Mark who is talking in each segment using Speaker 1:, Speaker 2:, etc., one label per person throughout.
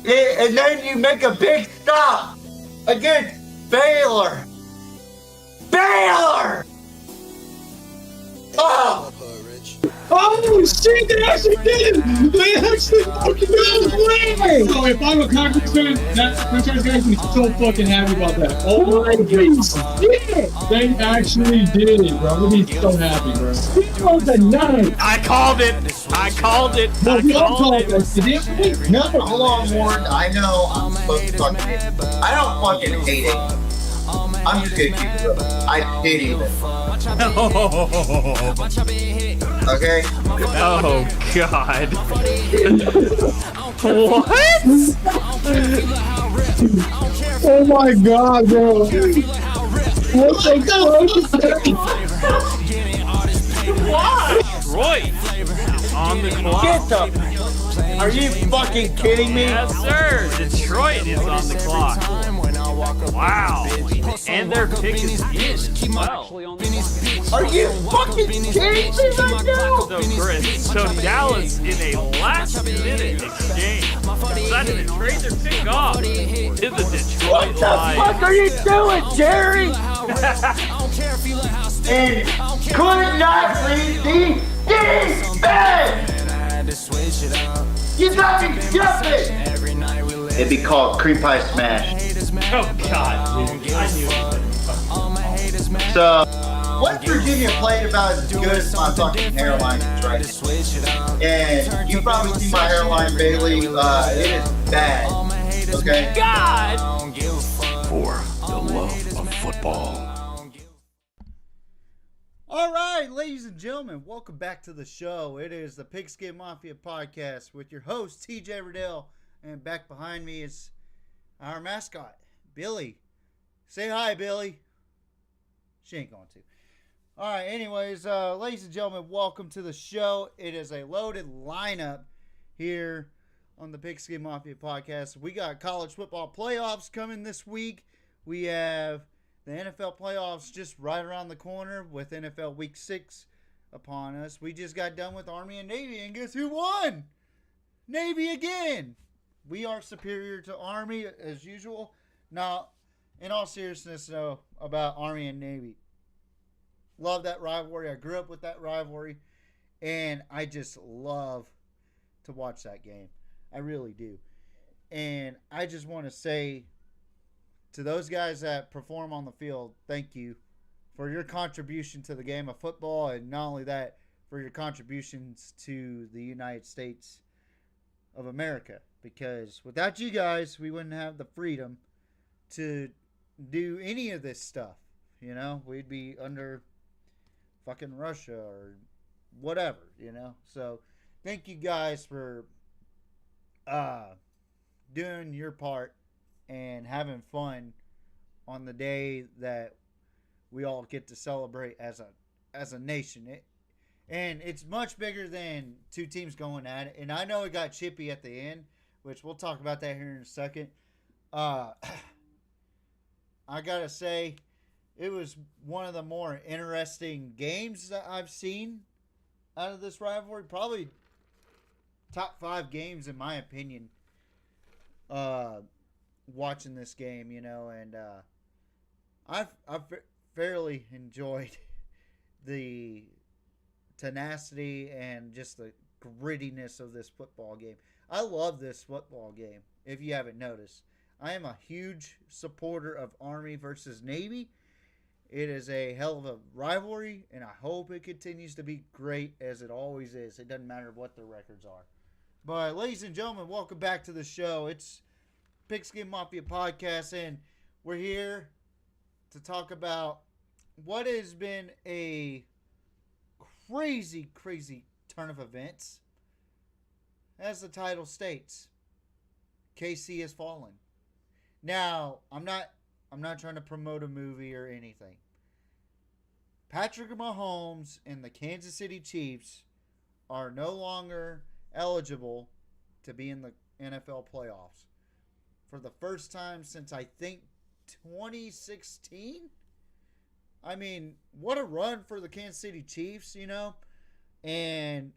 Speaker 1: And then you make a big stop against Baylor. Baylor! Oh!
Speaker 2: Oh shit, they actually did it! They actually fucking did it! So if I'm a Conference fan, that franchise guy's gonna be so fucking happy about that. Oh my goodness. They actually did it, bro. I'm gonna be so happy, bro. It was a night.
Speaker 3: I called it.
Speaker 2: No, we all called it. Did we?
Speaker 1: No, hold on, Warren. I know I'm supposed to fucking hate it. I don't fucking hate it. I'm just gonna keep it real. I did even. Okay?
Speaker 3: Oh God. What?
Speaker 2: Oh my god, bro. What the
Speaker 3: Detroit is on the clock.
Speaker 1: Get the... Are you fucking kidding me?
Speaker 3: Yes, sir. Detroit is on the clock. Wow. And their pick is in. Wow.
Speaker 1: Are you fucking kidding me right now?
Speaker 3: So, Chris, Dallas in a last-minute exchange decided to trade their pick off to the Detroit
Speaker 1: What the fuck
Speaker 3: Lions.
Speaker 1: are you doing, Jerry? And could not leave the defense! You got me jumping! It'd be called cream pie smash.
Speaker 3: Oh God, dude. I knew it.
Speaker 1: So, West Virginia played about as good as my fucking hairline is right. And you probably see my hairline, Bailey. It is bad. Okay?
Speaker 3: God!
Speaker 4: For the love of football.
Speaker 5: All right, ladies and gentlemen, welcome back to the show. It is the Pigskin Mafia podcast with your host, TJ Riddell. And back behind me is our mascot, Billy. Say hi, Billy. She ain't going to. All right, anyways, ladies and gentlemen, welcome to the show. It is a loaded lineup here on the Pigskin Mafia podcast. We got college football playoffs coming this week. We have the NFL playoffs just right around the corner with NFL Week 6 upon us. We just got done with Army and Navy, and guess who won? Navy again. We are superior to Army as usual. Now, in all seriousness, though, about Army and Navy. Love that rivalry. I grew up with that rivalry, and I just love to watch that game. I really do. And I just want to say to those guys that perform on the field, thank you for your contribution to the game of football, and not only that, for your contributions to the United States of America. Because without you guys, we wouldn't have the freedom to do any of this stuff. You know, we'd be under fucking Russia or whatever, you know. So thank you guys for doing your part and having fun on the day that we all get to celebrate as a nation. And it's much bigger than two teams going at it. And I know it got chippy at the end, which we'll talk about that here in a second. I gotta say, it was one of the more interesting games that I've seen out of this rivalry. Probably top 5 games in my opinion. Watching this game, you know, and I've fairly enjoyed the tenacity and just the grittiness of this football game. I love this football game, if you haven't noticed. I am a huge supporter of Army versus Navy. It is a hell of a rivalry, and I hope it continues to be great as it always is. It doesn't matter what the records are. But, ladies and gentlemen, welcome back to the show. It's Pigskin Mafia Podcast, and we're here to talk about what has been a crazy turn of events. As the title states, KC has fallen. Now, I'm not trying to promote a movie or anything. Patrick Mahomes and the Kansas City Chiefs are no longer eligible to be in the NFL playoffs for the first time since I think 2016. I mean, what a run for the Kansas City Chiefs, you know. And,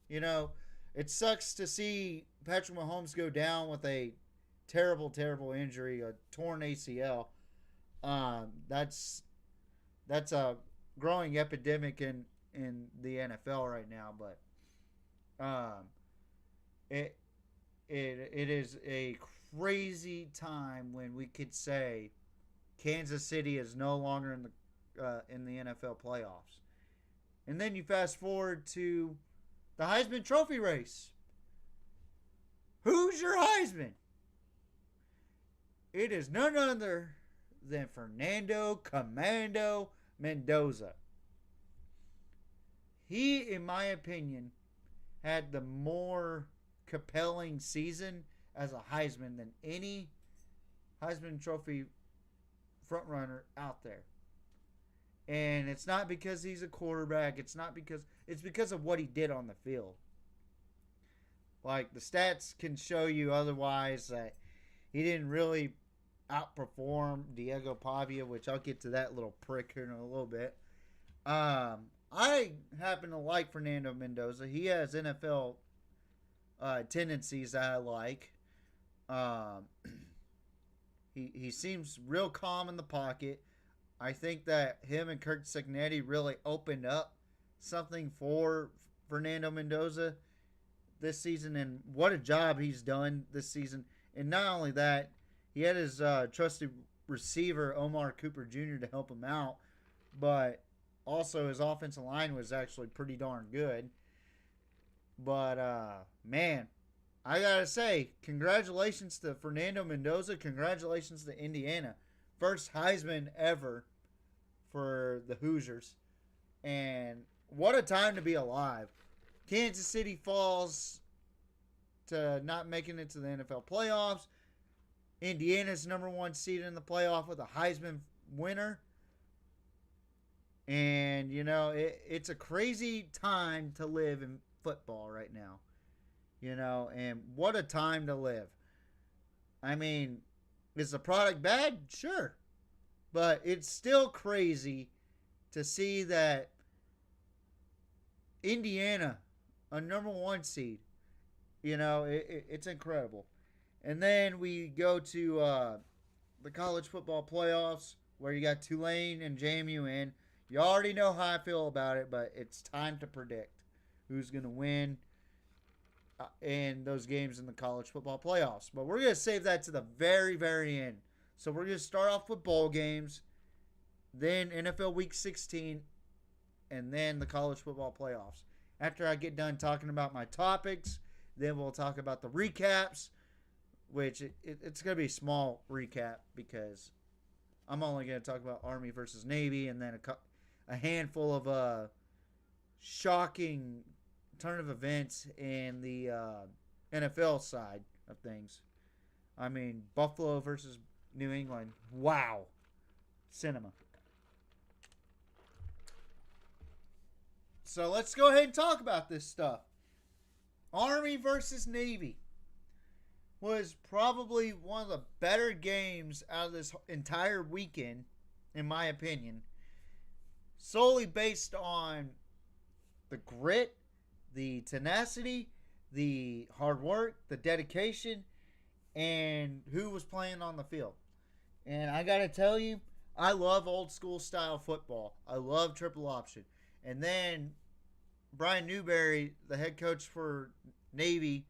Speaker 5: you know, it sucks to see Patrick Mahomes go down with a terrible, terrible injury, a torn ACL. That's a growing epidemic in the NFL right now. But it is a crazy time when we could say Kansas City is no longer in the NFL playoffs. And then you fast forward to the Heisman Trophy race. Hoosier Heisman? It is none other than Fernando Commando Mendoza. He, in my opinion, had the more compelling season as a Heisman than any Heisman Trophy frontrunner out there. And it's not because he's a quarterback. It's because of what he did on the field. Like, the stats can show you otherwise that he didn't really outperform Diego Pavia, which I'll get to that little prick here in a little bit. I happen to like Fernando Mendoza. He has NFL tendencies that I like. He seems real calm in the pocket. I think that him and Kirk Signetti really opened up something for Fernando Mendoza this season, and what a job he's done this season. And not only that, he had his trusted receiver, Omar Cooper Jr., to help him out, but also his offensive line was actually pretty darn good. But, man, I got to say, congratulations to Fernando Mendoza. Congratulations to Indiana. First Heisman ever for the Hoosiers. And what a time to be alive. Kansas City falls to not making it to the NFL playoffs. Indiana's number one seed in the playoff with a Heisman winner. And, you know, it's a crazy time to live in football right now. You know, and what a time to live. I mean, is the product bad? Sure. But it's still crazy to see that Indiana, a number one seed, you know, it's incredible. And then we go to the college football playoffs where you got Tulane and JMU in. You already know how I feel about it, but it's time to predict who's going to win in those games in the college football playoffs. But we're going to save that to the very, very end. So we're going to start off with bowl games, then NFL Week 16, and then the college football playoffs. After I get done talking about my topics, then we'll talk about the recaps, which it's going to be a small recap because I'm only going to talk about Army versus Navy and then a handful of shocking turn of events in the NFL side of things. I mean, Buffalo versus New England. Wow. Cinema. So let's go ahead and talk about this stuff. Army versus Navy was probably one of the better games out of this entire weekend, in my opinion. Solely based on the grit, the tenacity, the hard work, the dedication, and who was playing on the field. And I got to tell you, I love old school style football. I love triple option. And then Brian Newberry, the head coach for Navy,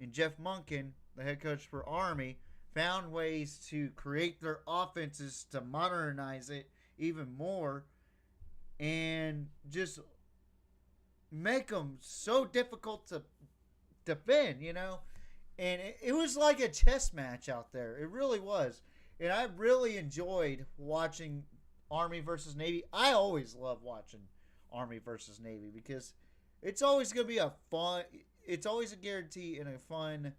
Speaker 5: and Jeff Monken, the head coach for Army, found ways to create their offenses to modernize it even more and just make them so difficult to defend, you know. And it was like a chess match out there. It really was. And I really enjoyed watching Army versus Navy. I always love watching Army versus Navy because it's always going to be it's always a guarantee in a fun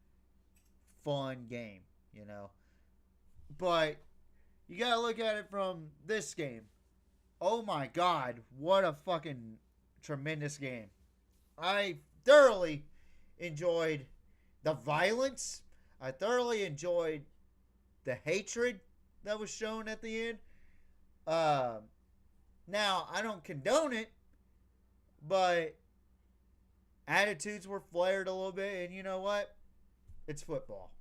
Speaker 5: game, you know. But you got to look at it from this game. Oh my God, what a fucking tremendous game. I thoroughly enjoyed the violence. I thoroughly enjoyed the hatred that was shown at the end. Now, I don't condone it, but attitudes were flared a little bit, and you know what? It's football.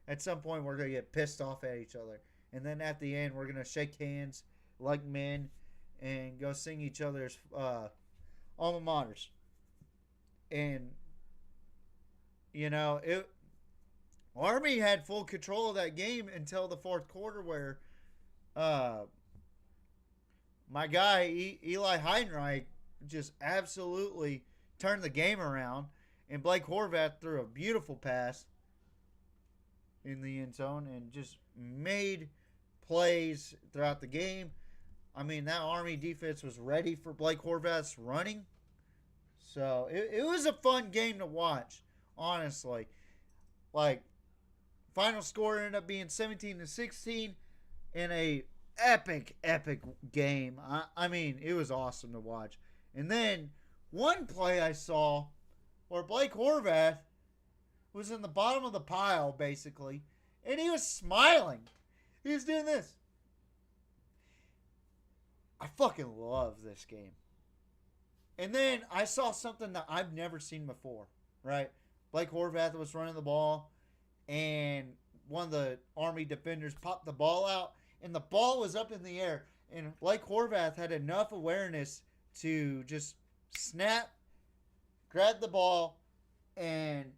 Speaker 5: At some point, we're going to get pissed off at each other. And then at the end, we're going to shake hands like men and go sing each other's alma maters. And, you know, Army had full control of that game until the fourth quarter where my guy, Eli Heidenreich, just absolutely turned the game around. And Blake Horvath threw a beautiful pass in the end zone and just made plays throughout the game. I mean, that Army defense was ready for Blake Horvath's running. So it was a fun game to watch, honestly. Like, final score ended up being 17-16 in a epic game. I mean, it was awesome to watch. And then one play I saw where Blake Horvath was in the bottom of the pile, basically, and he was smiling. He was doing this. I fucking love this game. And then I saw something that I've never seen before, right? Blake Horvath was running the ball, and one of the Army defenders popped the ball out, and the ball was up in the air. And Blake Horvath had enough awareness to just snap, grab the ball, and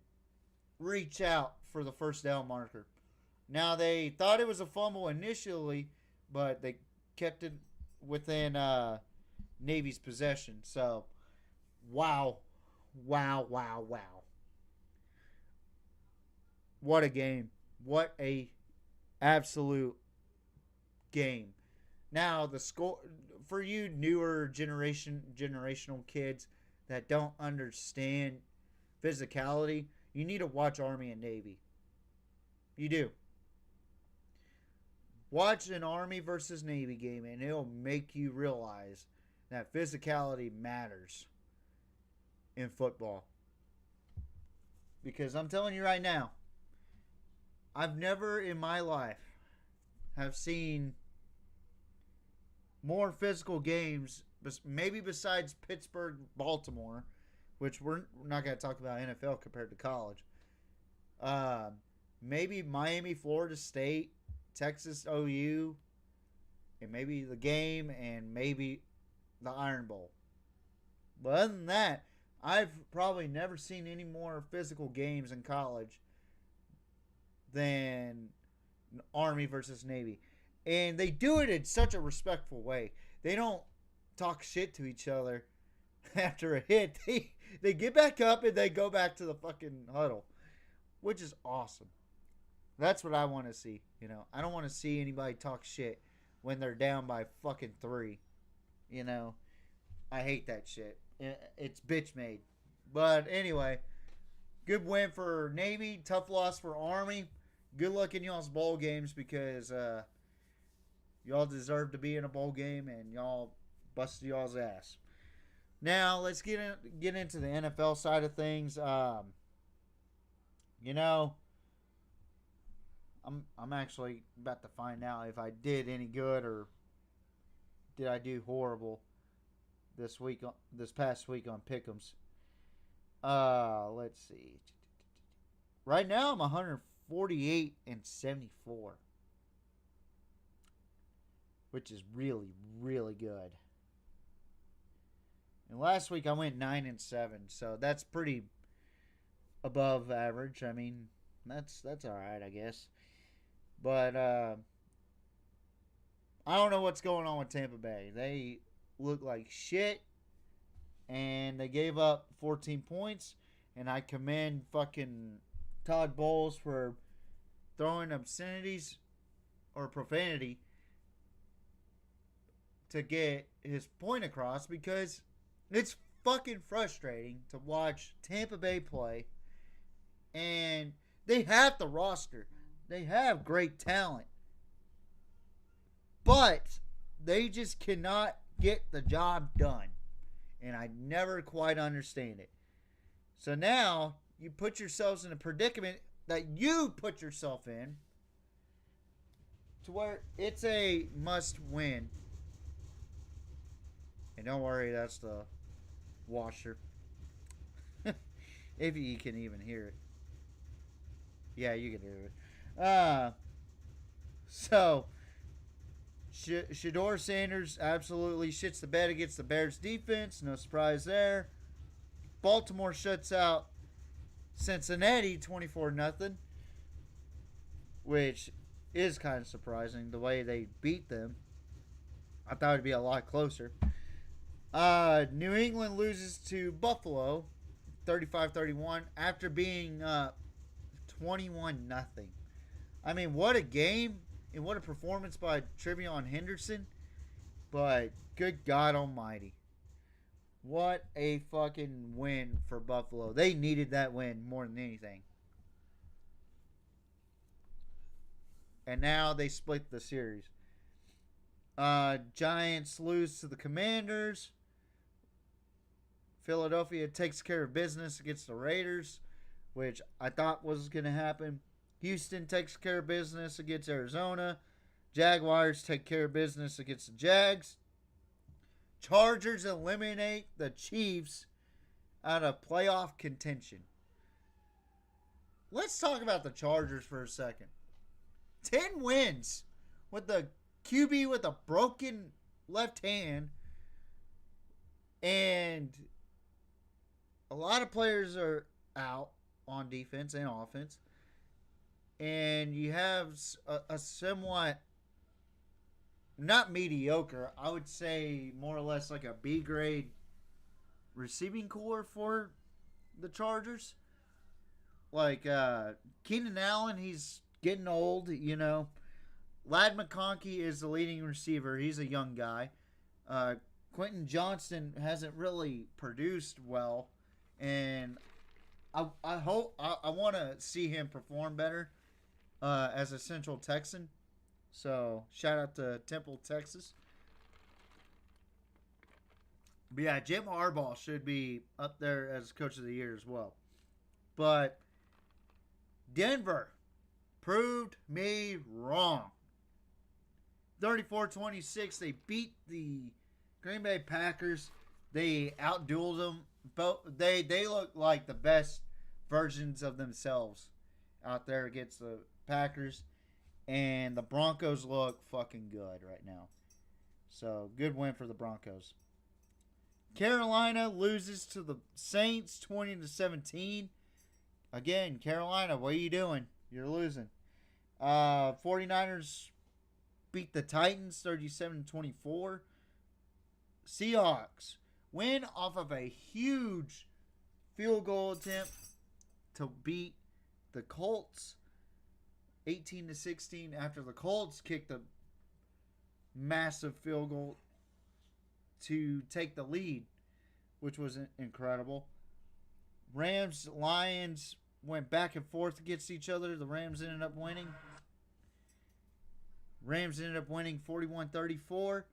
Speaker 5: reach out for the first down marker. Now, they thought it was a fumble initially, but they kept it within Navy's possession. So, wow. What a game. What a absolute game. Now, the score, for you newer generational kids that don't understand physicality, you need to watch Army and Navy. You do. Watch an Army versus Navy game, and it'll make you realize that physicality matters in football. Because I'm telling you right now, I've never in my life have seen more physical games, maybe besides Pittsburgh, Baltimore, which we're not going to talk about NFL compared to college. Maybe Miami, Florida State, Texas OU, and maybe the game, and maybe the Iron Bowl. But other than that, I've probably never seen any more physical games in college than Army versus Navy. And they do it in such a respectful way. They don't talk shit to each other after a hit. They get back up and they go back to the fucking huddle, which is awesome. That's what I want to see. You know, I don't want to see anybody talk shit when they're down by fucking 3. You know, I hate that shit. It's bitch made. But anyway, good win for Navy. Tough loss for Army. Good luck in y'all's bowl games because y'all deserve to be in a bowl game and y'all busted y'all's ass. Now let's get into the NFL side of things. You know, I'm actually about to find out if I did any good or did I do horrible this past week on Pick'ems. Let's see. Right now I'm 148-74, which is really, really good. And last week I went 9-7, so that's pretty above average. I mean, that's all right, I guess. But I don't know what's going on with Tampa Bay. They look like shit, and they gave up 14 points. And I commend fucking Todd Bowles for throwing obscenities or profanity to get his point across, because it's fucking frustrating to watch Tampa Bay play, and they have the roster. They have great talent, but they just cannot get the job done, and I never quite understand it. So now you put yourselves in a predicament that you put yourself in to where it's a must win. And don't worry, that's the washer. If you can even hear it. Yeah, you can hear it. So, Shador Sanders absolutely shits the bed against the Bears defense. No surprise there. Baltimore shuts out Cincinnati 24-0, which is kind of surprising the way they beat them. I thought it'd be a lot closer. New England loses to Buffalo 35-31 after being 21-0. I mean, what a game and what a performance by Trevion Henderson. But good God almighty. What a fucking win for Buffalo. They needed that win more than anything. And now they split the series. Giants lose to the Commanders. Philadelphia takes care of business against the Raiders, which I thought was going to happen. Houston takes care of business against Arizona. Jaguars take care of business against the Jags. Chargers eliminate the Chiefs out of playoff contention. Let's talk about the Chargers for a second. 10 wins with the QB with a broken left hand, and a lot of players are out on defense and offense, and you have a somewhat not mediocre, I would say more or less like a B grade receiving core for the Chargers. Like Keenan Allen, he's getting old, you know. Lad McConkey is the leading receiver. He's a young guy. Quentin Johnston hasn't really produced well, and I want to see him perform better as a Central Texan. So shout out to Temple, Texas. But yeah, Jim Harbaugh should be up there as Coach of the Year as well. But Denver proved me wrong. 34-26, they beat the Green Bay Packers. They outdueled them. They look like the best versions of themselves out there against the Packers. And the Broncos look fucking good right now. So, good win for the Broncos. Carolina loses to the Saints 20-17. Again, Carolina, what are you doing? You're losing. 49ers beat the Titans 37-24. Seahawks win off of a huge field goal attempt to beat the Colts 18-16 after the Colts kicked a massive field goal to take the lead, which was incredible. Rams, Lions went back and forth against each other. The Rams ended up winning. 41-34.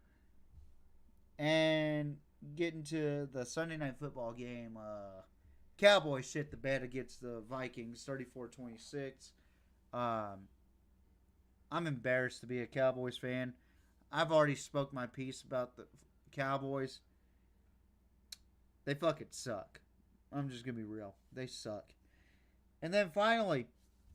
Speaker 5: And getting to the Sunday Night Football game, Cowboys shit the bed against the Vikings 34-26. I'm embarrassed to be a Cowboys fan. I've already spoke my piece about the Cowboys. They fucking suck. I'm just going to be real. They suck. And then finally,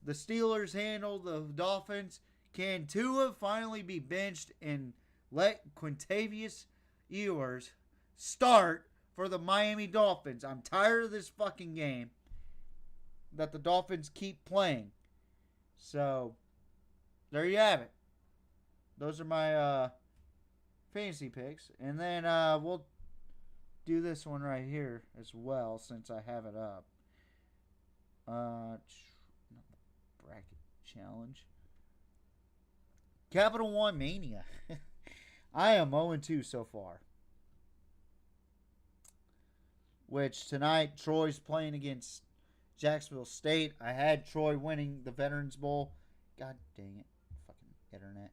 Speaker 5: the Steelers handle the Dolphins. Can Tua finally be benched and let Quintavious Ewers start for the Miami Dolphins? I'm tired of this fucking game that the Dolphins keep playing. So, there you have it. Those are my fantasy picks. And then we'll do this one right here as well since I have it up. Bracket challenge. Capital One Mania. I am 0-2 so far. Which tonight Troy's playing against Jacksonville State. I had Troy winning the Veterans Bowl. God dang it. Fucking internet.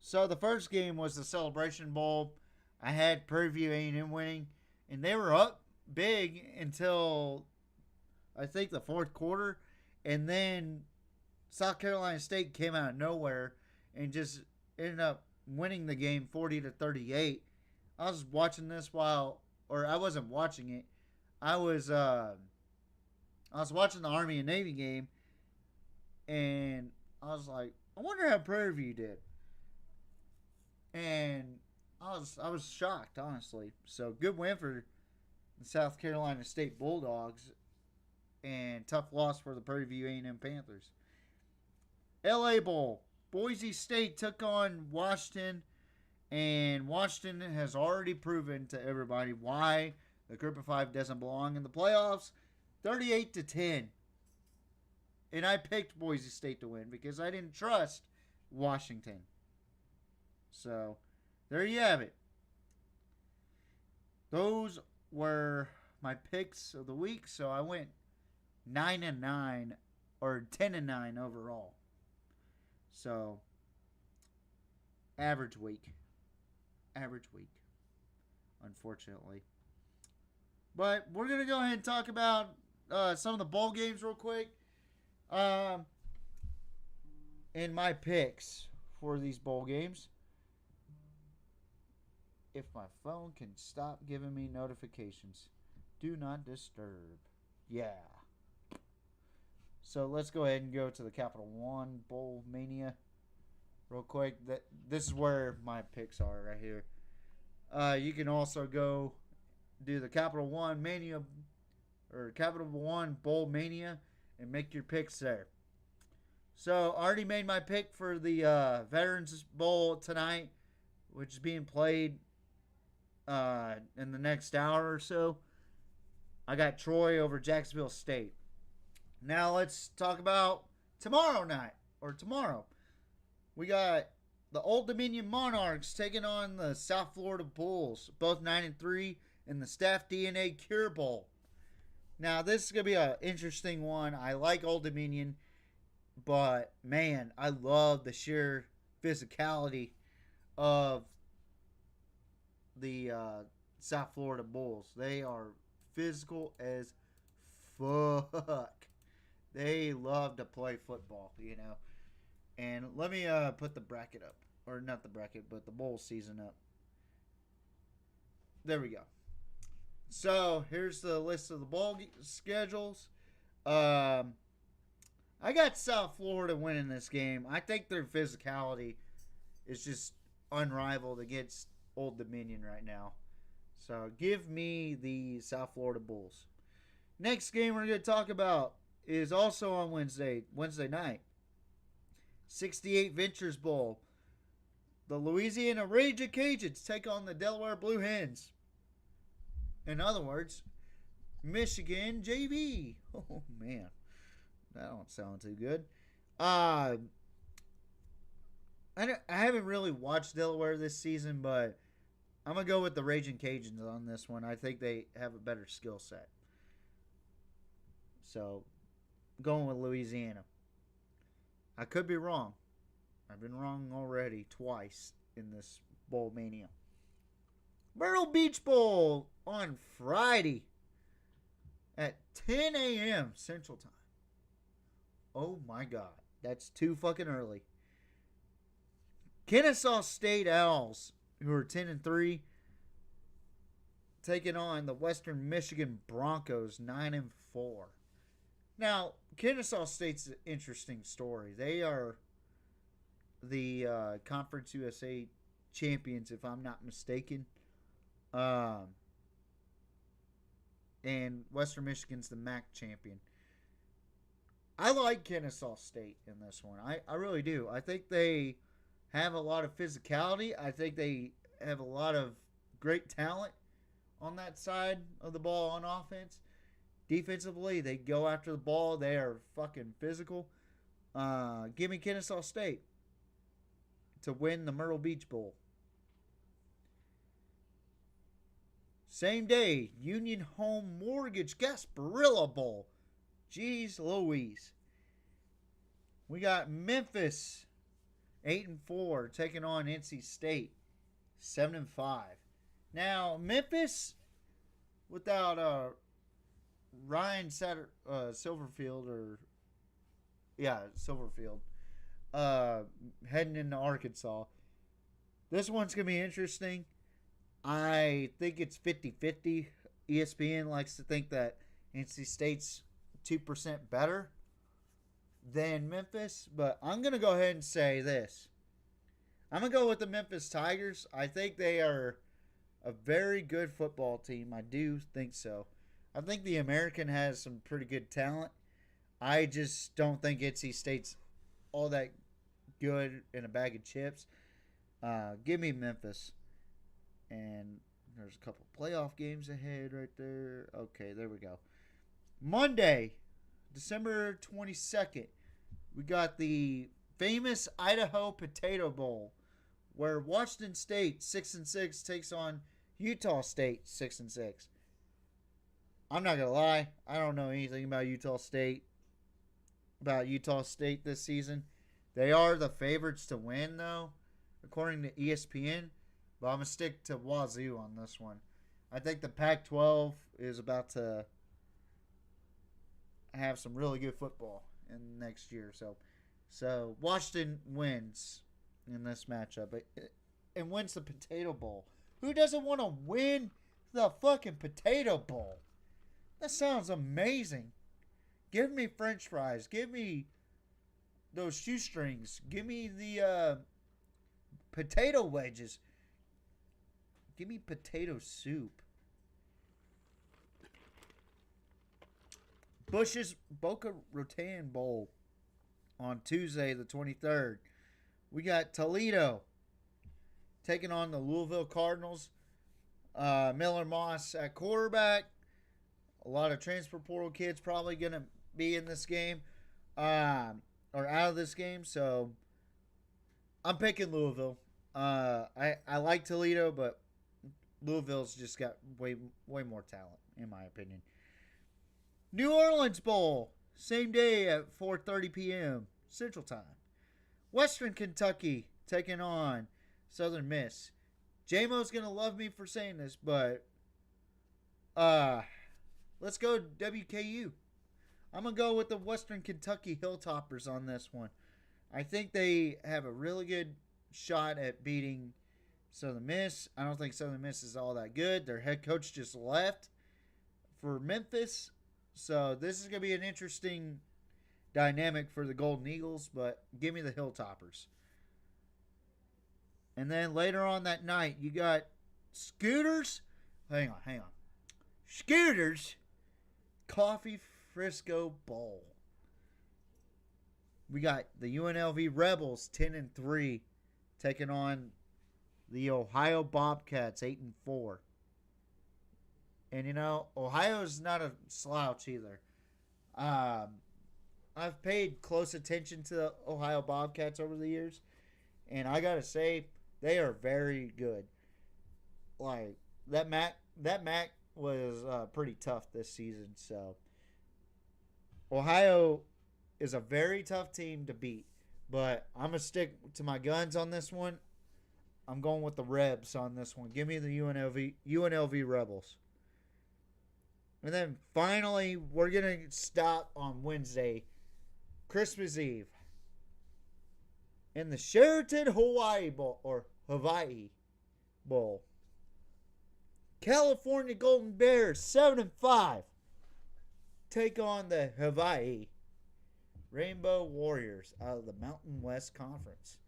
Speaker 5: So the first game was the Celebration Bowl. I had Preview A&M winning. And they were up big until I think the fourth quarter. And then South Carolina State came out of nowhere and just ended up winning the game 40-38. I was watching this while or I wasn't watching it. I was watching the Army and Navy game, and I was like, I wonder how Prairie View did. And I was shocked, honestly. So good win for the South Carolina State Bulldogs, and tough loss for the Prairie View A&M Panthers. LA Bowl. Boise State took on Washington, and Washington has already proven to everybody why the Group of Five doesn't belong in the playoffs. 38-10. And I picked Boise State to win because I didn't trust Washington. So, there you have it. Those were my picks of the week. So I went 9-9 or 10-9 overall. So, average week, unfortunately. But we're gonna go ahead and talk about some of the bowl games real quick. And my picks for these bowl games. If my phone can stop giving me notifications, do not disturb. Yeah. So let's go ahead and go to the Capital One Bowl Mania real quick. This is where my picks are right here. You can also go do the Capital One Mania or Capital One Bowl Mania and make your picks there. So I already made my pick for the Veterans Bowl tonight, which is being played in the next hour or so. I got Troy over Jacksonville State. Now let's talk about tomorrow night, or tomorrow. We got the Old Dominion Monarchs taking on the South Florida Bulls, both 9-3 in the Staff DNA Cure Bowl. Now this is going to be an interesting one. I like Old Dominion, but man, I love the sheer physicality of the South Florida Bulls. They are physical as fuck. They love to play football, you know. And let me put the bracket up. Or not the bracket, but the bowl season up. There we go. So, here's the list of the bowl schedules. I got South Florida winning this game. I think their physicality is just unrivaled against Old Dominion right now. So, give me the South Florida Bulls. Next game we're going to talk about is also on Wednesday night. 68 Ventures Bowl. The Louisiana Raging Cajuns take on the Delaware Blue Hens. In other words, Michigan JV. Oh, man. That don't sound too good. I haven't really watched Delaware this season, but I'm going to go with the Raging Cajuns on this one. I think they have a better skill set. So, going with Louisiana. I could be wrong. I've been wrong already twice in this bowl mania. Myrtle Beach Bowl on Friday at 10 a.m. Central Time. Oh my God. That's too fucking early. Kennesaw State Owls, who are 10-3, taking on the Western Michigan Broncos, 9-4. Now, Kennesaw State's an interesting story. They are the Conference USA champions, if I'm not mistaken. And Western Michigan's the MAC champion. I like Kennesaw State in this one. I really do. I think they have a lot of physicality. I think they have a lot of great talent on that side of the ball on offense. Defensively, they go after the ball. They are fucking physical. Give me Kennesaw State to win the Myrtle Beach Bowl. Same day, Union Home Mortgage Gasparilla Bowl. Jeez Louise. We got Memphis 8-4 taking on NC State 7-5. Now, Memphis without Ryan Silverfield heading into Arkansas. This one's gonna be interesting. I think it's 50-50. ESPN likes to think that NC State's 2% better than Memphis, but I'm going to go ahead and say this. I'm going to go with the Memphis Tigers. I think they are a very good football team. I do think so. I think the American has some pretty good talent. I just don't think NC State's all that good in a bag of chips. Give me Memphis. And there's a couple playoff games ahead right there. Okay, there we go. Monday, December 22nd, we got the famous Idaho Potato Bowl, where Washington State 6-6 takes on Utah State 6-6. I'm not gonna lie, I don't know anything about Utah State this season. They are the favorites to win, though, according to ESPN. But I'm gonna stick to Wazoo on this one. I think the Pac-12 is about to have some really good football in next year. So Washington wins in this matchup and wins the Potato Bowl. Who doesn't want to win the fucking Potato Bowl? That sounds amazing. Give me French fries. Give me those shoestrings. Give me the potato wedges. Give me potato soup. Bush's Boca Raton Bowl on Tuesday the 23rd. We got Toledo taking on the Louisville Cardinals. Miller Moss at quarterback. A lot of transfer portal kids probably going to be in this game or out of this game. So I'm picking Louisville. I like Toledo, but Louisville's just got way more talent, in my opinion. New Orleans Bowl, same day at 4:30 p.m. Central Time. Western Kentucky taking on Southern Miss. J-Mo's going to love me for saying this, but let's go WKU. I'm going to go with the Western Kentucky Hilltoppers on this one. I think they have a really good shot at beating Southern Miss. I don't think Southern Miss is all that good. Their head coach just left for Memphis. So this is going to be an interesting dynamic for the Golden Eagles, but give me the Hilltoppers. And then later on that night, you got Scooters. Hang on. Scooters Coffee Frisco Bowl. We got the UNLV Rebels 10-3 taking on the Ohio Bobcats 8-4. And you know, Ohio's not a slouch either. I've paid close attention to the Ohio Bobcats over the years, and I gotta say they are very good. Like that MAC was pretty tough this season. So Ohio is a very tough team to beat, but I'm gonna stick to my guns on this one. I'm going with the Rebs on this one. Give me the UNLV Rebels. And then finally, we're going to stop on Wednesday, Christmas Eve, in the Sheraton Hawaii Bowl. California Golden Bears 7-5 take on the Hawaii Rainbow Warriors out of the Mountain West Conference.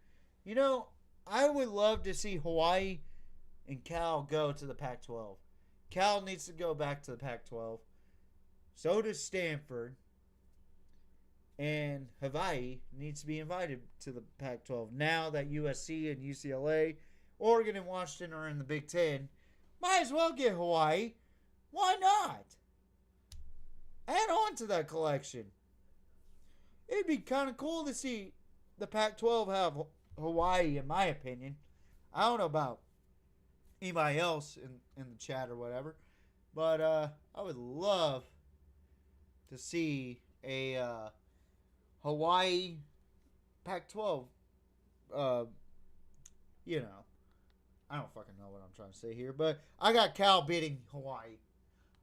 Speaker 5: You know, I would love to see Hawaii and Cal go to the Pac-12. Cal needs to go back to the Pac-12. So does Stanford. And Hawaii needs to be invited to the Pac-12. Now that USC and UCLA, Oregon and Washington are in the Big Ten, might as well get Hawaii. Why not? Add on to that collection. It'd be kind of cool to see the Pac-12 have Hawaii, in my opinion. I don't know about anybody else in the chat or whatever, but I would love to see a Hawaii Pac-12. You know, I don't fucking know what I'm trying to say here, but I got Cal beating Hawaii.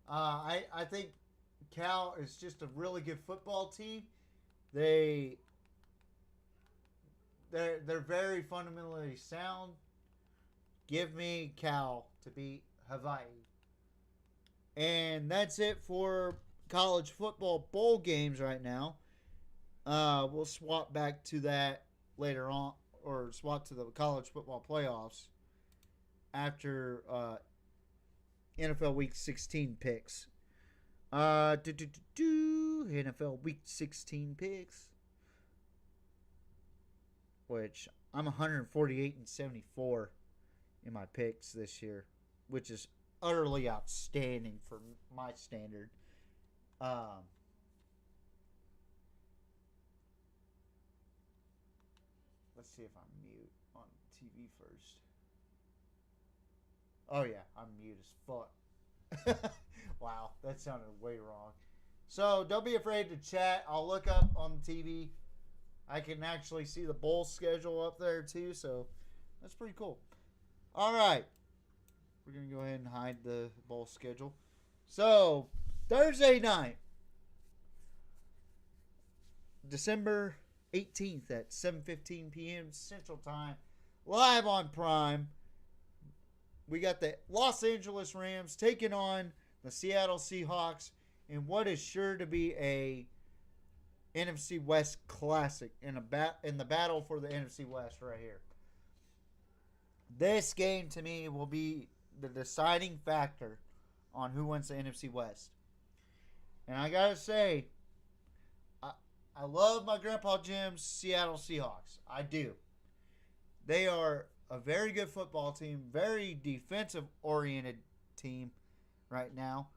Speaker 5: I think Cal is just a really good football team. They're very fundamentally sound. Give me Cal to beat Hawaii. And that's it for college football bowl games right now. We'll swap back to that later on, or swap to the college football playoffs after NFL Week 16 picks. NFL Week 16 picks, which I'm 148-74 in my picks this year, which is utterly outstanding for my standard. Let's see if I'm mute on TV first. Oh yeah, I'm mute as fuck. Wow, that sounded way wrong. So don't be afraid to chat. I'll look up on the TV. I can actually see the bowl schedule up there too, so that's pretty cool. All right, we're gonna go ahead and hide the bowl schedule. So Thursday night, December 18th at 7:15 p.m. Central Time, live on Prime. We got the Los Angeles Rams taking on the Seattle Seahawks in what is sure to be a NFC West classic in the battle for the NFC West right here. This game to me will be the deciding factor on who wins the NFC West. And I gotta say, I love my Grandpa Jim's Seattle Seahawks. I do. They are a very good football team, very defensive-oriented team right now.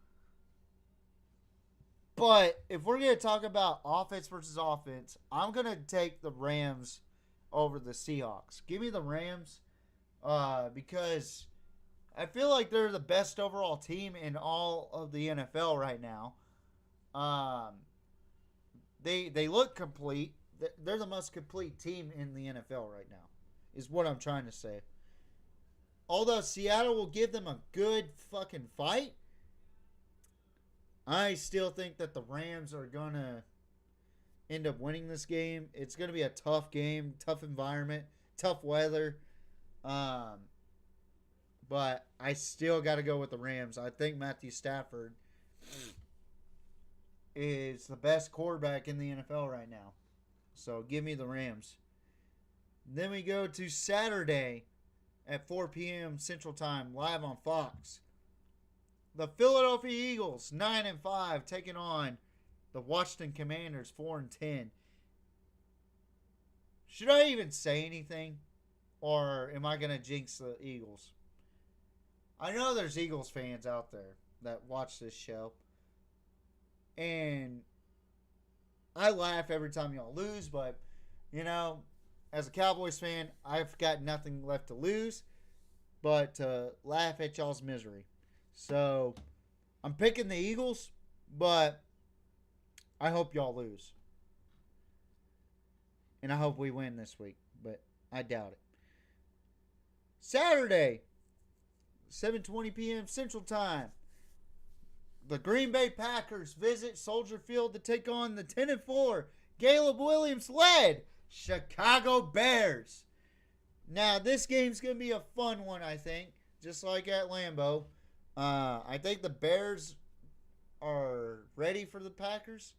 Speaker 5: But if we're going to talk about offense versus offense, I'm going to take the Rams over the Seahawks. Give me the Rams because I feel like they're the best overall team in all of the NFL right now. They look complete. They're the most complete team in the NFL right now, is what I'm trying to say. Although Seattle will give them a good fucking fight, I still think that the Rams are going to end up winning this game. It's going to be a tough game, tough environment, tough weather. But I still got to go with the Rams. I think Matthew Stafford is the best quarterback in the NFL right now. So give me the Rams. Then we go to Saturday at 4 p.m. Central Time, live on Fox. The Philadelphia Eagles, 9-5, taking on the Washington Commanders, 4-10. Should I even say anything? Or am I going to jinx the Eagles? I know there's Eagles fans out there that watch this show. And I laugh every time y'all lose, but, you know, as a Cowboys fan, I've got nothing left to lose but to laugh at y'all's misery. So, I'm picking the Eagles, but I hope y'all lose. And I hope we win this week, but I doubt it. Saturday, 7:20 p.m. Central Time. The Green Bay Packers visit Soldier Field to take on the 10-4 Caleb Williams-led Chicago Bears. Now, this game's going to be a fun one, I think, just like at Lambeau. I think the Bears are ready for the Packers.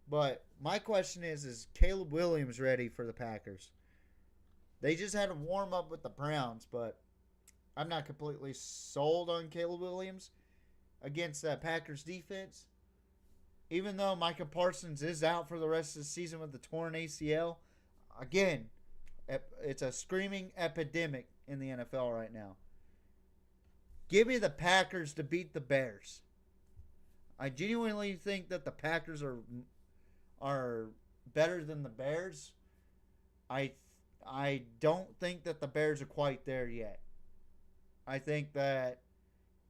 Speaker 5: But my question is Caleb Williams ready for the Packers? They just had a warm-up with the Browns, but I'm not completely sold on Caleb Williams against that Packers defense. Even though Micah Parsons is out for the rest of the season with the torn ACL, again, it's a screaming epidemic in the NFL right now. Give me the Packers to beat the Bears. I genuinely think that the Packers are better than the Bears. I don't think that the Bears are quite there yet. I think that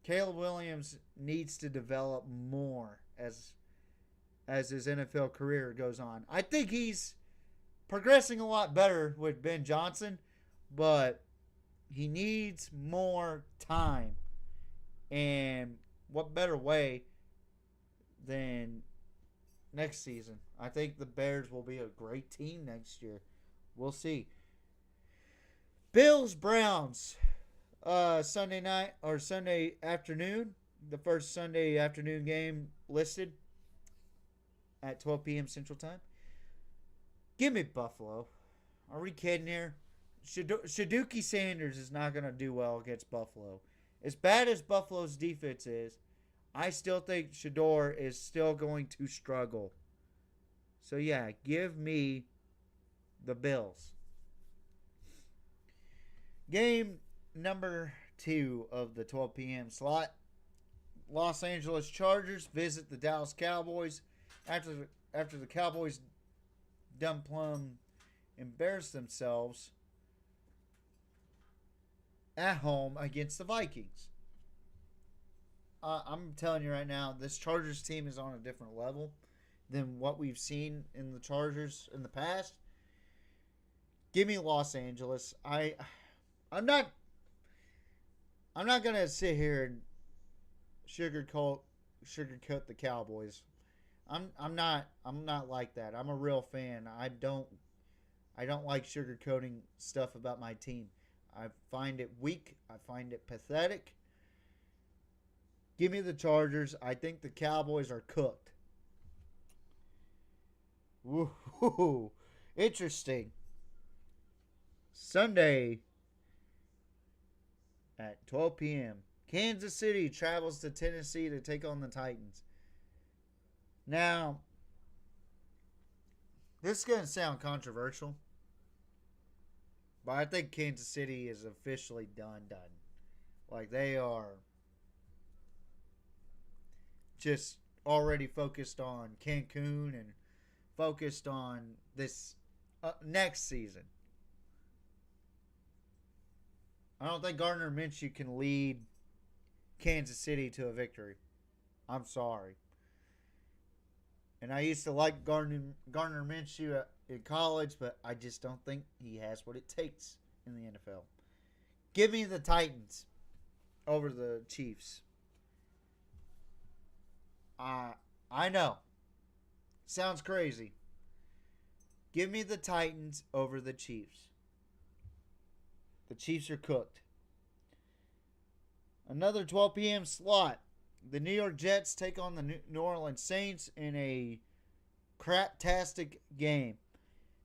Speaker 5: Caleb Williams needs to develop more as his NFL career goes on. I think he's progressing a lot better with Ben Johnson, but he needs more time. And what better way than next season? I think the Bears will be a great team next year. We'll see. Bills, Browns. Sunday night or Sunday afternoon. The first Sunday afternoon game listed at 12 p.m. Central Time. Give me Buffalo. Are we kidding here? Shaduki Sanders is not going to do well against Buffalo. As bad as Buffalo's defense is, I still think Shador is still going to struggle. So, yeah, give me the Bills. Game number 2 of the 12 p.m. slot. Los Angeles Chargers visit the Dallas Cowboys after the Cowboys dumb plum embarrassed themselves at home against the Vikings. I'm telling you right now, this Chargers team is on a different level than what we've seen in the Chargers in the past. Give me Los Angeles. I'm not gonna sit here and sugarcoat the Cowboys. I'm not like that. I'm a real fan. I don't like sugarcoating stuff about my team. I find it weak. I find it pathetic. Give me the Chargers. I think the Cowboys are cooked. Woo-hoo. Interesting. Sunday at 12 p.m. Kansas City travels to Tennessee to take on the Titans. Now, this is going to sound controversial, but I think Kansas City is officially done. Like, they are just already focused on Cancun and focused on this next season. I don't think Gardner Minshew can lead Kansas City to a victory. I'm sorry. And I used to like Gardner Minshew in college, but I just don't think he has what it takes in the NFL. Give me the Titans over the Chiefs. I know. Sounds crazy. Give me the Titans over the Chiefs. The Chiefs are cooked. Another 12 p.m. slot. The New York Jets take on the New Orleans Saints in a craptastic game.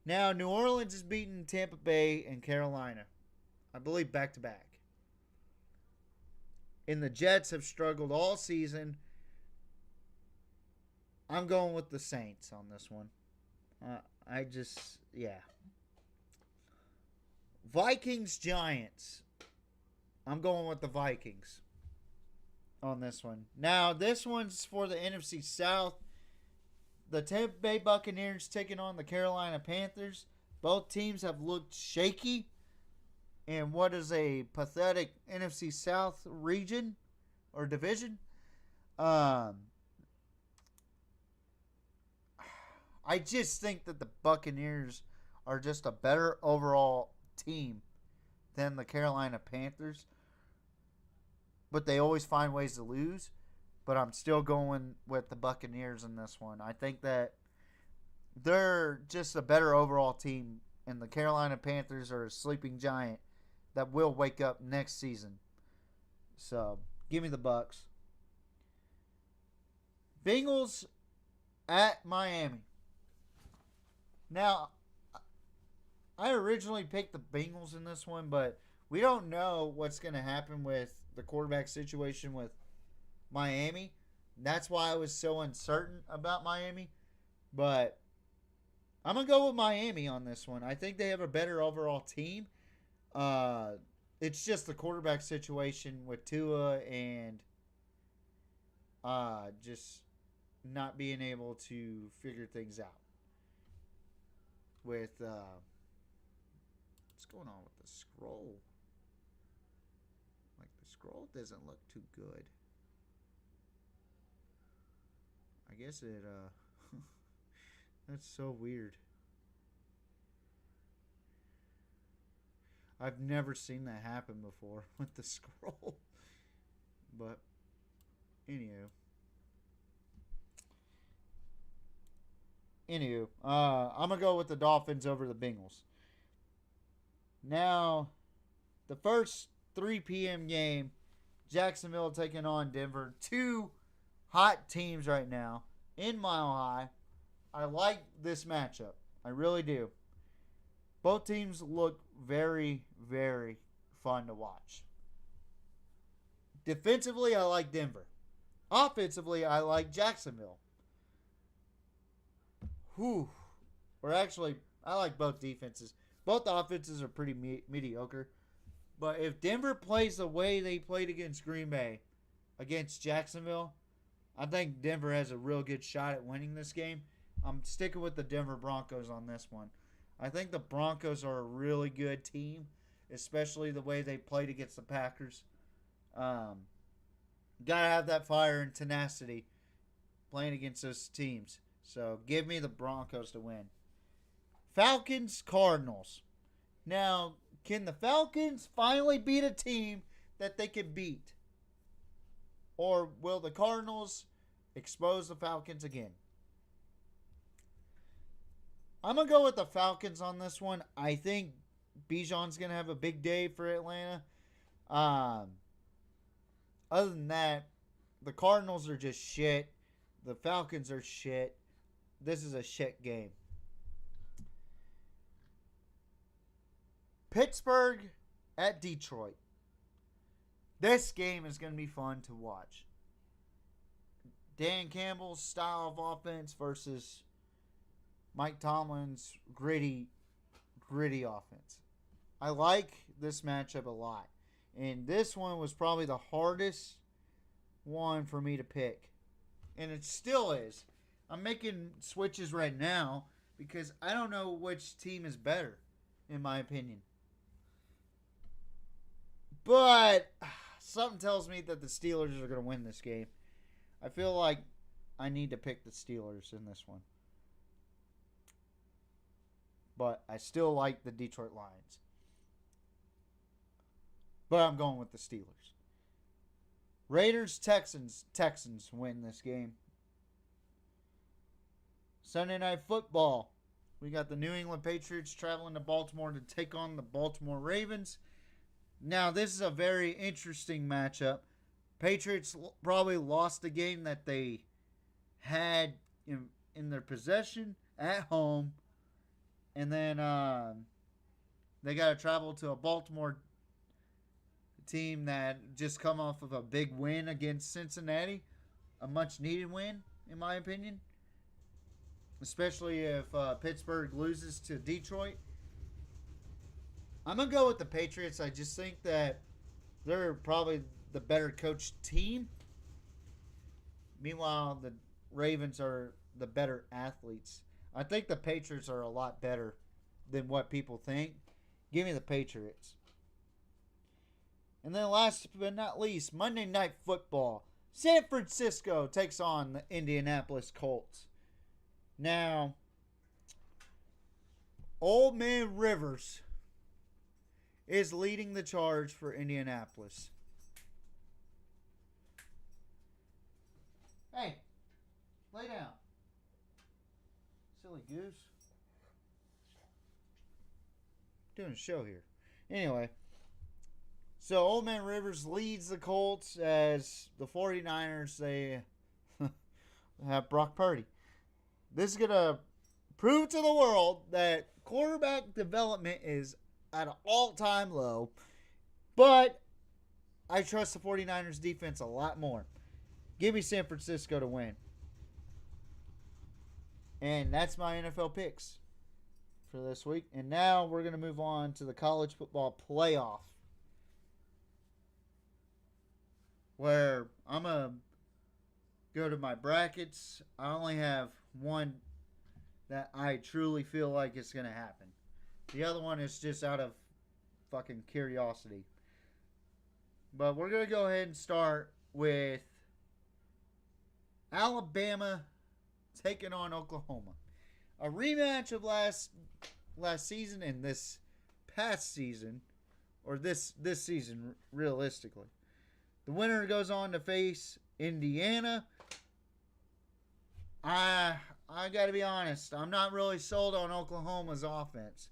Speaker 5: Now, New Orleans has beaten Tampa Bay and Carolina, I believe, back-to-back. And the Jets have struggled all season. I'm going with the Saints on this one. Vikings-Giants. I'm going with the Vikings on this one. Now, this one's for the NFC South. The Tampa Bay Buccaneers taking on the Carolina Panthers. Both teams have looked shaky in what is a pathetic NFC South region or division. I just think that the Buccaneers are just a better overall team than the Carolina Panthers. But they always find ways to lose. But I'm still going with the Buccaneers in this one. I think that they're just a better overall team. And the Carolina Panthers are a sleeping giant that will wake up next season. So, give me the Bucs. Bengals at Miami. Now, I originally picked the Bengals in this one, but we don't know what's going to happen with the quarterback situation with Miami. That's why I was so uncertain about Miami. But I'm going to go with Miami on this one. I think they have a better overall team. It's just the quarterback situation with Tua and just not being able to figure things out. With what's going on with the scroll? Like, the scroll doesn't look too good. I guess it that's so weird. I've never seen that happen before with the scroll. But anywho, I'm going to go with the Dolphins over the Bengals. Now, the first 3 p.m. game. Jacksonville taking on Denver. Two hot teams right now in Mile High. I like this matchup. I really do. Both teams look very, very fun to watch. Defensively, I like Denver. Offensively, I like Jacksonville. Whew. Or actually, I like both defenses. Both offenses are pretty mediocre. But if Denver plays the way they played against Green Bay, against Jacksonville, I think Denver has a real good shot at winning this game. I'm sticking with the Denver Broncos on this one. I think the Broncos are a really good team, especially the way they played against the Packers. Gotta have that fire and tenacity playing against those teams. So give me the Broncos to win. Falcons, Cardinals. Now, can the Falcons finally beat a team that they can beat? Or will the Cardinals expose the Falcons again? I'm going to go with the Falcons on this one. I think Bijan's going to have a big day for Atlanta. Other than that, the Cardinals are just shit. The Falcons are shit. This is a shit game. Pittsburgh at Detroit. This game is going to be fun to watch. Dan Campbell's style of offense versus Mike Tomlin's gritty offense. I like this matchup a lot. And this one was probably the hardest one for me to pick. And it still is. I'm making switches right now because I don't know which team is better, in my opinion. But something tells me that the Steelers are going to win this game. I feel like I need to pick the Steelers in this one. But I still like the Detroit Lions. But I'm going with the Steelers. Raiders, Texans. Texans win this game. Sunday Night Football. We got the New England Patriots traveling to Baltimore to take on the Baltimore Ravens. Now, this is a very interesting matchup. Patriots probably lost the game that they had in their possession at home. And then they got to travel to a Baltimore team that just come off of a big win against Cincinnati. A much-needed win, in my opinion. Especially if Pittsburgh loses to Detroit. I'm going to go with the Patriots. I just think that they're probably the better coached team. Meanwhile, the Ravens are the better athletes. I think the Patriots are a lot better than what people think. Give me the Patriots. And then last but not least, Monday Night Football. San Francisco takes on the Indianapolis Colts. Now, Old Man Rivers is leading the charge for Indianapolis. Hey, lay down. Silly goose. Doing a show here. Anyway, so Old Man Rivers leads the Colts as the 49ers, they have Brock Purdy. This is going to prove to the world that quarterback development is at an all-time low. But I trust the 49ers defense a lot more. Give me San Francisco to win. And that's my NFL picks for this week. And now we're going to move on to the college football playoff, where I'm going to go to my brackets. I only have one that I truly feel like it's going to happen. The other one is just out of fucking curiosity. But we're going to go ahead and start with Alabama taking on Oklahoma. A rematch of last season and this past season, or this season realistically. The winner goes on to face Indiana. I got to be honest, I'm not really sold on Oklahoma's offense.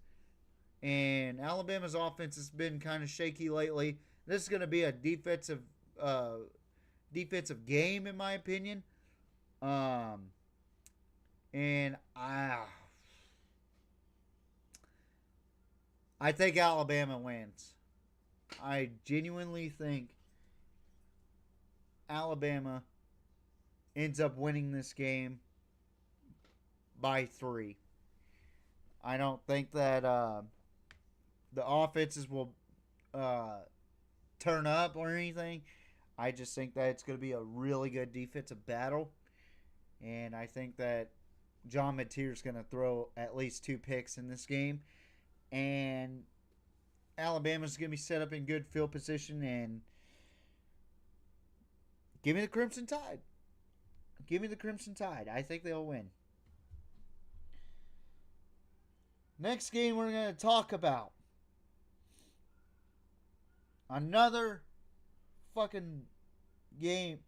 Speaker 5: And Alabama's offense has been kind of shaky lately. This is going to be a defensive game, in my opinion. And I think Alabama wins. I genuinely think Alabama ends up winning this game by 3. I don't think that the offenses will turn up or anything. I just think that it's going to be a really good defensive battle. And I think that John Mateer is going to throw at least 2 picks in this game. And Alabama's going to be set up in good field position. And give me the Crimson Tide. Give me the Crimson Tide. I think they'll win. Next game we're going to talk about. Another fucking game.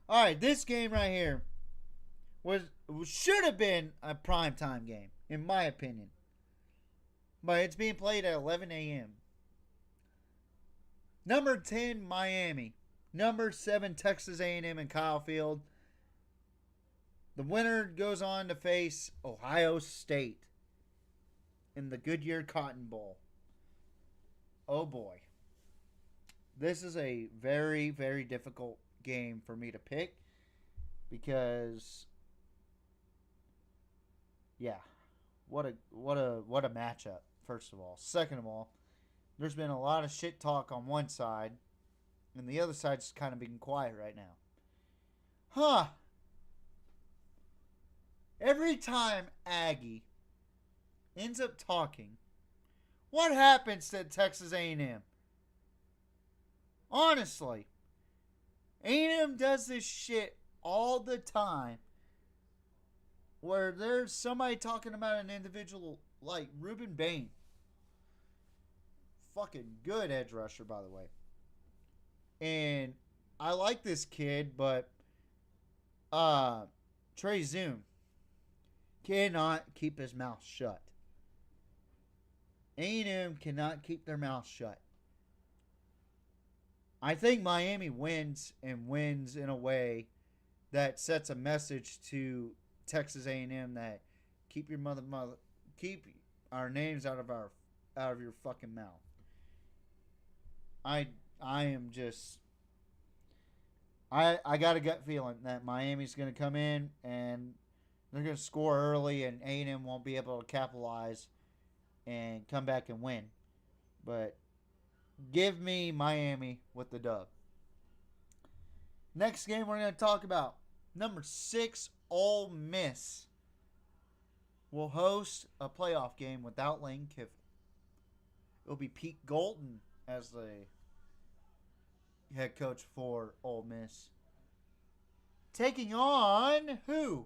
Speaker 5: Alright, this game right here should have been a primetime game, in my opinion. But it's being played at 11 a.m. Number 10, Miami. Number 7, Texas A&M and Kyle Field. The winner goes on to face Ohio State in the Goodyear Cotton Bowl. Oh boy. This is a very, very difficult game for me to pick because, yeah, what a matchup. First of all, second of all, there's been a lot of shit talk on one side, and the other side's kind of being quiet right now. Every time Aggie ends up talking, what happens to Texas A&M? Honestly, A&M does this shit all the time where there's somebody talking about an individual like Ruben Bain. Fucking good edge rusher, by the way. And I like this kid, but Trey Zoom cannot keep his mouth shut. A&M cannot keep their mouth shut. I think Miami wins and wins in a way that sets a message to Texas A&M that keep our names out of your fucking mouth. I got a gut feeling that Miami's going to come in and they're going to score early and A&M won't be able to capitalize and come back and win. But give me Miami with the dub. Next game we're going to talk about. Number 6, Ole Miss will host a playoff game without Lane Kiffin. It'll be Pete Golden as the head coach for Ole Miss. Taking on who?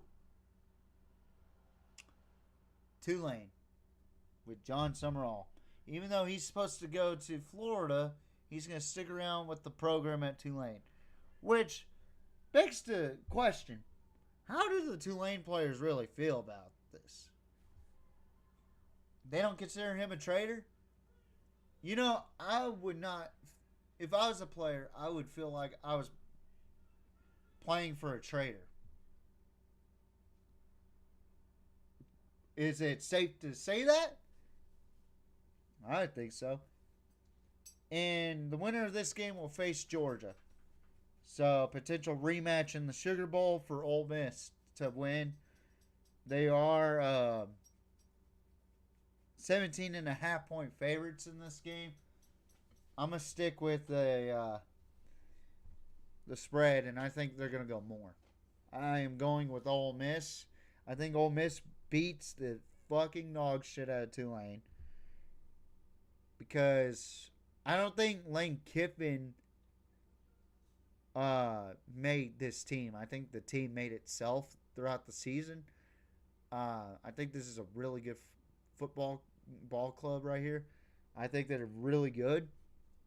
Speaker 5: Tulane with John Summerall. Even though he's supposed to go to Florida, he's going to stick around with the program at Tulane. Which begs the question, how do the Tulane players really feel about this? They don't consider him a traitor? You know, I would not, if I was a player, I would feel like I was playing for a traitor. Is it safe to say that? I think so. And the winner of this game will face Georgia. So, potential rematch in the Sugar Bowl for Ole Miss to win. They are 17.5 point favorites in this game. I'm going to stick with the spread, and I think they're going to go more. I am going with Ole Miss. I think Ole Miss beats the fucking dog shit out of Tulane. Because I don't think Lane Kiffin made this team. I think the team made itself throughout the season. I think this is a really good ball club right here. I think they're really good.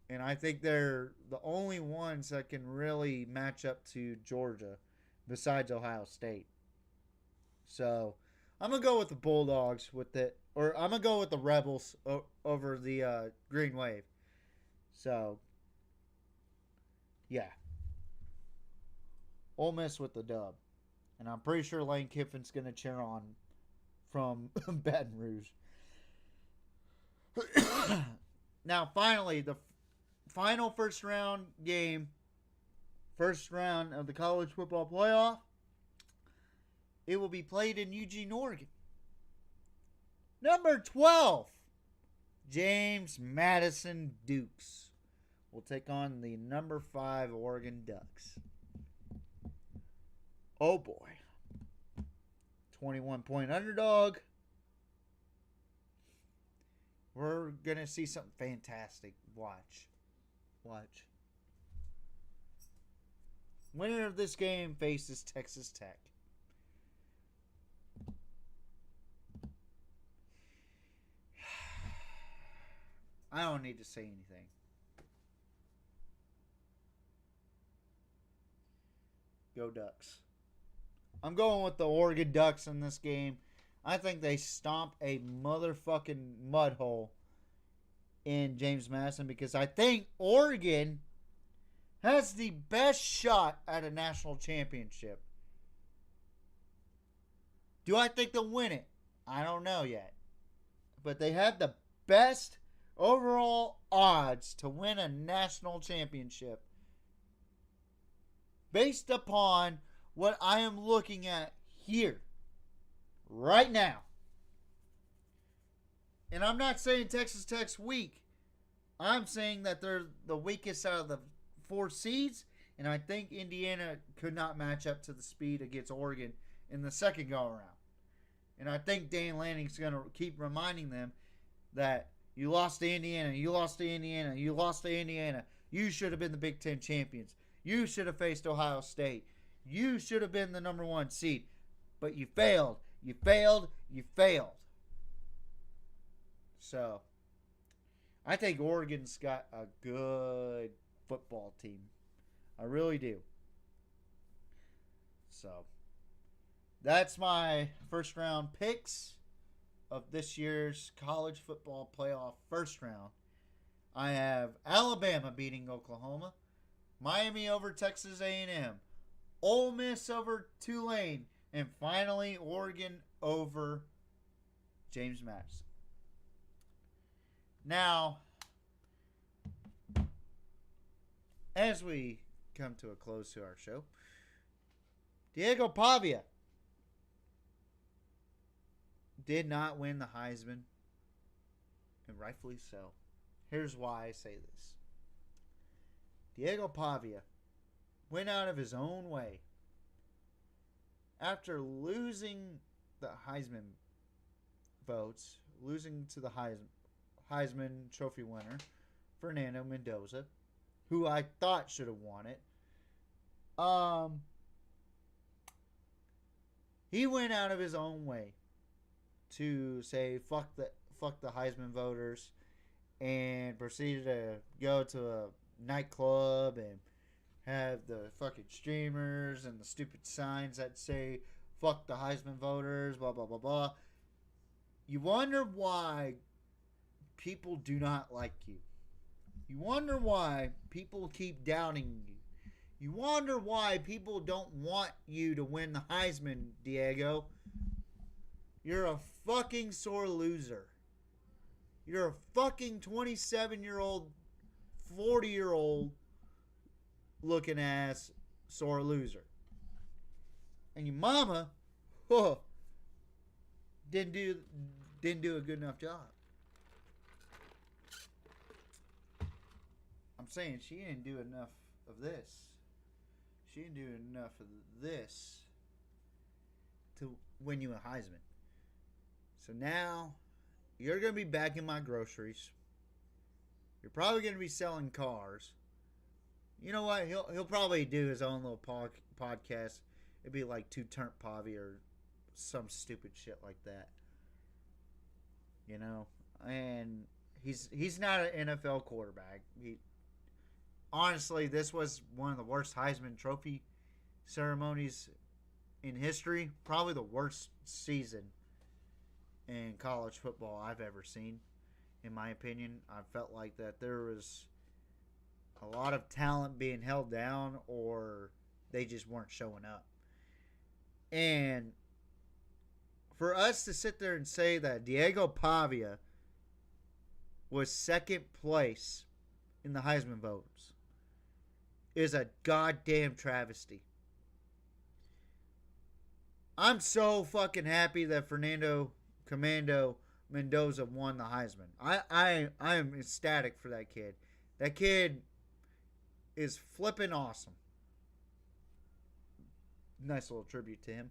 Speaker 5: And I think they're the only ones that can really match up to Georgia besides Ohio State. So I'm going to go with the Bulldogs or I'm going to go with the Rebels over the Green Wave. So Yeah. Ole Miss with the dub. And I'm pretty sure Lane Kiffin's going to cheer on from Baton Rouge. Now, finally, the final first round game, first round of the college football playoff, it will be played in Eugene, Oregon. Number 12, James Madison Dukes will take on the number 5 Oregon Ducks. Oh boy. 21-point underdog. We're going to see something fantastic. Watch. Winner of this game faces Texas Tech. I don't need to say anything. Go Ducks. I'm going with the Oregon Ducks in this game. I think they stomp a motherfucking mud hole in James Madison because I think Oregon has the best shot at a national championship. Do I think they'll win it? I don't know yet. But they have the best overall odds to win a national championship based upon what I am looking at here right now. And I'm not saying Texas Tech's weak. I'm saying that they're the weakest out of the 4 seeds, and I think Indiana could not match up to the speed against Oregon in the second go-around. And I think Dan Lanning's going to keep reminding them that you lost to Indiana, you lost to Indiana, you lost to Indiana. You should have been the Big Ten champions. You should have faced Ohio State. You should have been the number 1 seed. But you failed. You failed. You failed. So, I think Oregon's got a good football team. I really do. So, that's my first round picks of this year's college football playoff first round. I have Alabama beating Oklahoma, Miami over Texas A&M, Ole Miss over Tulane, and finally Oregon over James Madison. Now, as we come to a close to our show, Diego Pavia did not win the Heisman, and rightfully so. Here's why I say this. Diego Pavia went out of his own way after losing the Heisman votes, losing to the Heisman Trophy winner, Fernando Mendoza, who I thought should have won it. He went out of his own way to say fuck the Heisman voters, and proceeded to go to a nightclub and have the fucking streamers and the stupid signs that say fuck the Heisman voters, blah blah blah blah. You wonder why people do not like you. You wonder why people keep doubting you. You wonder why people don't want you to win the Heisman, Diego. You're a fucking sore loser. You're a fucking 27-year-old, 40-year-old looking ass sore loser. And your mama, didn't do a good enough job. I'm saying she didn't do enough of this. She didn't do enough of this to win you a Heisman. So now you're going to be bagging my groceries. You're probably going to be selling cars. You know what? He'll probably do his own little podcast. It'd be like Two Turnt Pavia or some stupid shit like that. You know? And he's not an NFL quarterback. Honestly, this was one of the worst Heisman Trophy ceremonies in history. Probably the worst season in college football I've ever seen, in my opinion. I felt like that there was a lot of talent being held down, or they just weren't showing up. And for us to sit there and say that Diego Pavia was second place in the Heisman votes is a goddamn travesty. I'm so fucking happy that Fernando Commando Mendoza won the Heisman. I am ecstatic for that kid. That kid is flipping awesome. Nice little tribute to him.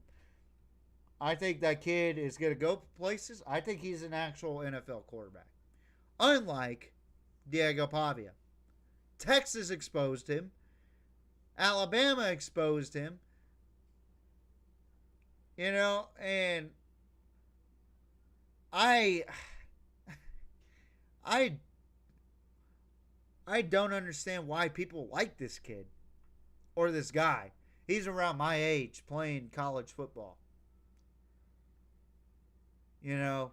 Speaker 5: I think that kid is going to go places. I think he's an actual NFL quarterback. Unlike Diego Pavia. Texas exposed him. Alabama exposed him. You know, and I don't understand why people like this kid or this guy. He's around my age playing college football. You know,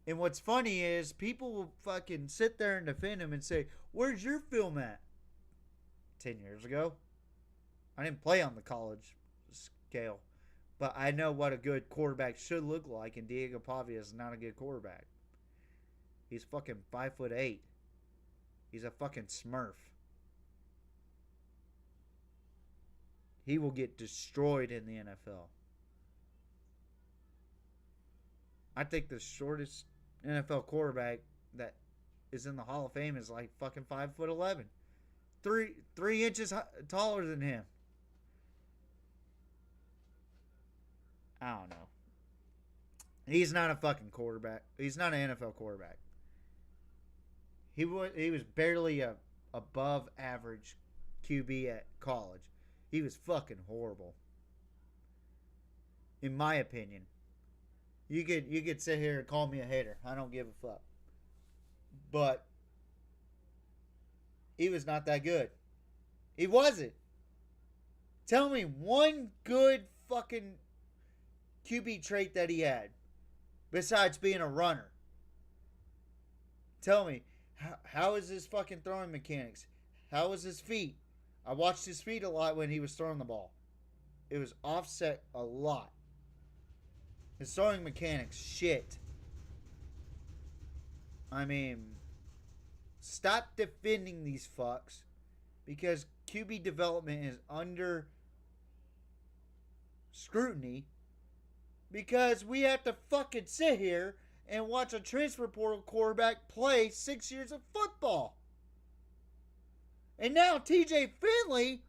Speaker 5: and what's funny is people will fucking sit there and defend him and say, "Where's your film at?" 10 years ago. I didn't play on the college scale, but I know what a good quarterback should look like, and Diego Pavia is not a good quarterback. He's fucking 5'8". He's a fucking smurf. He will get destroyed in the NFL. I think the shortest NFL quarterback that is in the Hall of Fame is like fucking 5'11". 3 inches taller than him. I don't know. He's not a fucking quarterback. He's not an NFL quarterback. He was barely a above average QB at college. He was fucking horrible. In my opinion. You could sit here and call me a hater. I don't give a fuck. But he was not that good. He wasn't. Tell me one good fucking QB trait that he had besides being a runner. Tell me, how is his fucking throwing mechanics? How is his feet? I watched his feet a lot when he was throwing the ball. It was offset a lot. His throwing mechanics, shit. I mean, stop defending these fucks because QB development is under scrutiny because we have to fucking sit here and watch a transfer portal quarterback play 6 years of football. And now TJ Finley,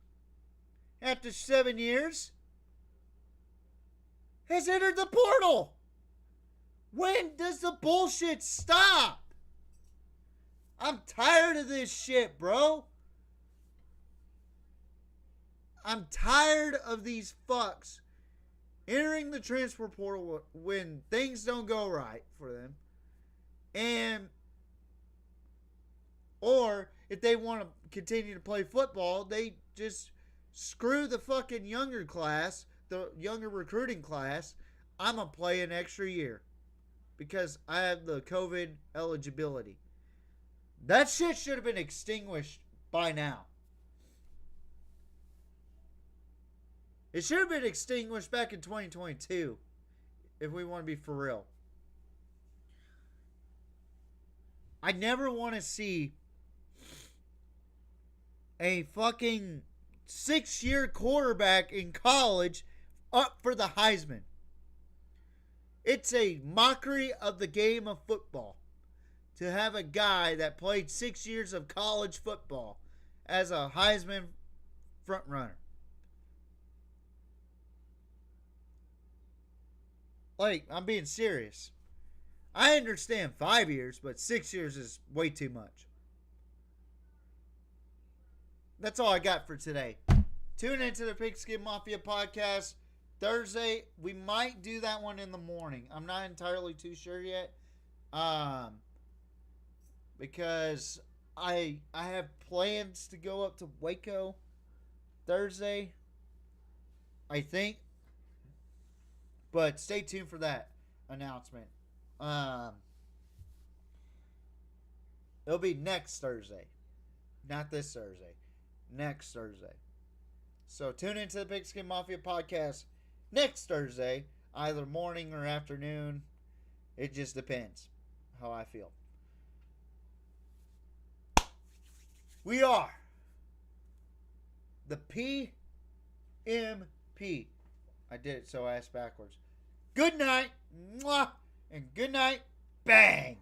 Speaker 5: after 7 years, has entered the portal. When does the bullshit stop? I'm tired of this shit, bro. I'm tired of these fucks entering the transfer portal when things don't go right for them. And or if they want to continue to play football, they just screw the fucking younger class, the younger recruiting class. I'm going to play an extra year because I have the COVID eligibility. That shit should have been extinguished by now. It should have been extinguished back in 2022 if we want to be for real. I never want to see a fucking 6-year quarterback in college up for the Heisman. It's a mockery of the game of football to have a guy that played 6 years of college football as a Heisman front runner. Like, I'm being serious. I understand 5 years, but 6 years is way too much. That's all I got for today. Tune into the Pigskin Mafia podcast Thursday. We might do that one in the morning. I'm not entirely too sure yet. Because I have plans to go up to Waco Thursday, I think. But stay tuned for that announcement. It'll be next Thursday. Not this Thursday. Next Thursday. So tune into the Pigskin Mafia podcast next Thursday, either morning or afternoon. It just depends how I feel. We are the PMP. I did it so ass backwards. Good night. Mwah, and good night. Bang.